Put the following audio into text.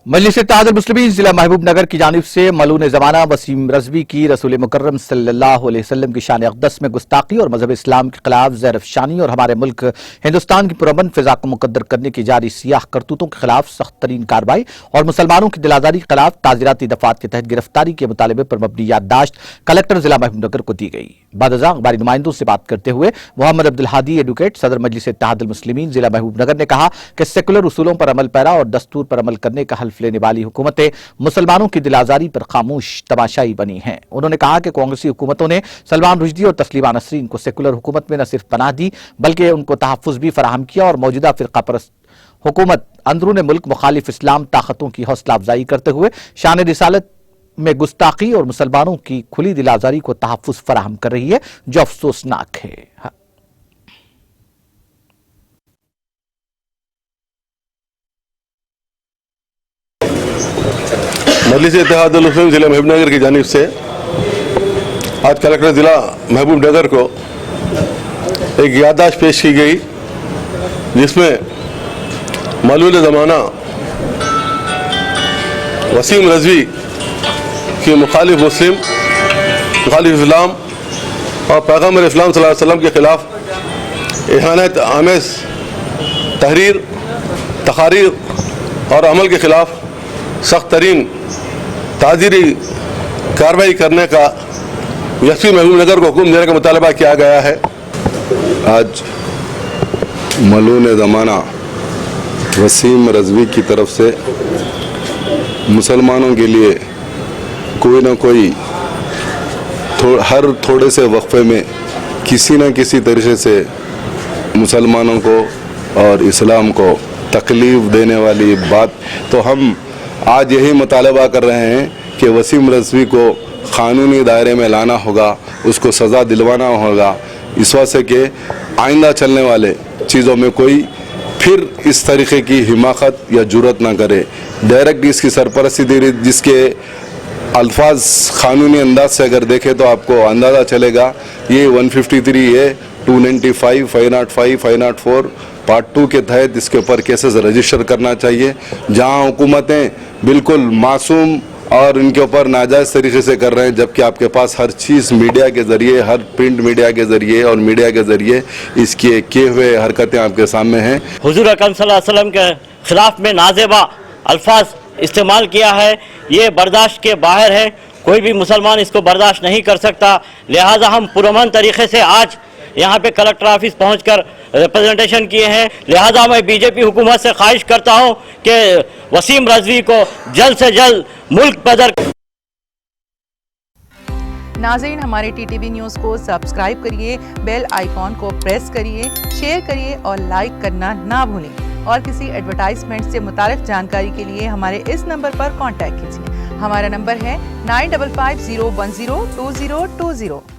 मजलिस इत्तेहादुल मुस्लिमीन जिला महबूब नगर की जानिब से मलून ज़माना वसीम रज़वी की रसूल मुकर्रम सल्लल्लाहु अलैहि वसल्लम की शान अक़दस में गुस्ताखी और मज़हब इस्लाम के खिलाफ ज़हरअफ़शानी और हमारे मुल्क हिंदुस्तान की पुरअमन फ़िज़ा को मुकद्दर करने की जारी सियाह करतूतों के खिलाफ सख्त तरीन कार्रवाई और मुसलमानों की दिलाज़ारी के खिलाफ ताज़ीराती दफ़ात के तहत गिरफ्तारी के मुतालबे पर मबनी याददाश्त कलेक्टर जिला महबूब नगर को दी गई। बादशाह अखबारी नुमाइंदों से बात करते हुए मोहम्मद अब्दुल हादी एडवोकेट सदर मजलिस इत्तेहादुल मुस्लिमीन जिला महबूब नगर ने कहा कि सेकुलर उसूलों पर अमल पैरा और दस्तूर पर अमल करने का हल्फ लेने वाली हुकूमतें मुसलमानों की दिलाजारी पर खामोश तमाशाई बनी हैं। उन्होंने कहा कि कांग्रेसी हुकूमतों ने सलमान रुश्दी और तस्लीमा नसरीन को सेकुलर हुकूमत में न सिर्फ पनाह दी बल्कि उनको तहफ़्फ़ुज़ भी फराहम किया और मौजूदा फ़िरका परस्त हुकूमत अंदरून मुल्क मुखालिफ इस्लाम ताकतों की हौसला अफजाई करते हुए शान रिसालत में गुस्ताखी और मुसलमानों की खुली दिलाजारी को तहफ़्फ़ुज़ फराहम कर रही है, जो अफसोसनाक है। मजलिस इत्तेहादुल मुस्लिमीन जिला महबूब नगर की जानिब से आज कलेक्टर ज़िला महबूब नगर को एक याददाश्त पेश की गई, जिसमें मलून ज़माना वसीम रज़वी की मुखालिफ मुस्लिम, मुखालिफ इस्लाम और पैगम्बर इस्लाम सल्लल्लाहु अलैहि वसल्लम के ख़िलाफ़ इहानत आमेज़ तहरीर, तकारीर और अमल के ख़िलाफ़ सख्त तरीन ताज़ीरी कार्रवाई करने का यकसी महबूब नगर को हुक्म देने का मुतालबा किया गया है। आज मलून ज़माना वसीम रज़वी की तरफ से मुसलमानों के लिए कोई ना कोई हर थोड़े से वक्फे में किसी न किसी तरीके से मुसलमानों को और इस्लाम को तकलीफ़ देने वाली बात, तो हम आज यही मुतालबा कर रहे हैं कि वसीम रज़वी को क़ानूनी दायरे में लाना होगा, उसको सज़ा दिलवाना होगा, इस वजह से कि आइंदा चलने वाले चीज़ों में कोई फिर इस तरीक़े की हिमाकत या जुर्रत ना करे। डायरेक्ट इसकी सरपरस्ती दे रही, जिसके अल्फाज क़ानूनी अंदाज से अगर देखें तो आपको अंदाज़ा चलेगा। ये 153 है, 295, 505, 504 पार्ट 2 के तहत इसके ऊपर केसेस रजिस्टर करना चाहिए। जहां हुकूमतें बिल्कुल मासूम और इनके ऊपर नाजायज़ तरीके से कर रहे हैं, जबकि आपके पास हर चीज़ मीडिया के ज़रिए, हर प्रिंट मीडिया के ज़रिए और मीडिया के ज़रिए इसके किए हुए हरकतें आपके सामने हैं। हुज़ूर अकरम सल्लल्लाहु अलैहि वसल्लम के ख़िलाफ़ में नाज़ेबा अल्फाज इस्तेमाल किया है, ये बर्दाश्त के बाहर है। कोई भी मुसलमान इसको बर्दाश्त नहीं कर सकता। लिहाजा हम पुरअमन तरीके से आज यहाँ पे कलेक्टर ऑफिस पहुँचकर रिप्रेजेंटेशन किए हैं। लिहाजा मैं बीजेपी हुकूमत से ख्वाहिश करता हूँ कि वसीम रज़वी को जल्द से जल्द मुल्क बदर। नाज़रीन, हमारे टीटीवी न्यूज़ को सब्सक्राइब करिए, बेल आइकॉन को प्रेस करिए, शेयर करिए और लाइक करना ना भूलें। और किसी एडवर्टाइजमेंट से मुताल्लिक़ जानकारी के लिए हमारे इस नंबर पर कॉन्टैक्ट कीजिए। हमारा नंबर है 9550102020।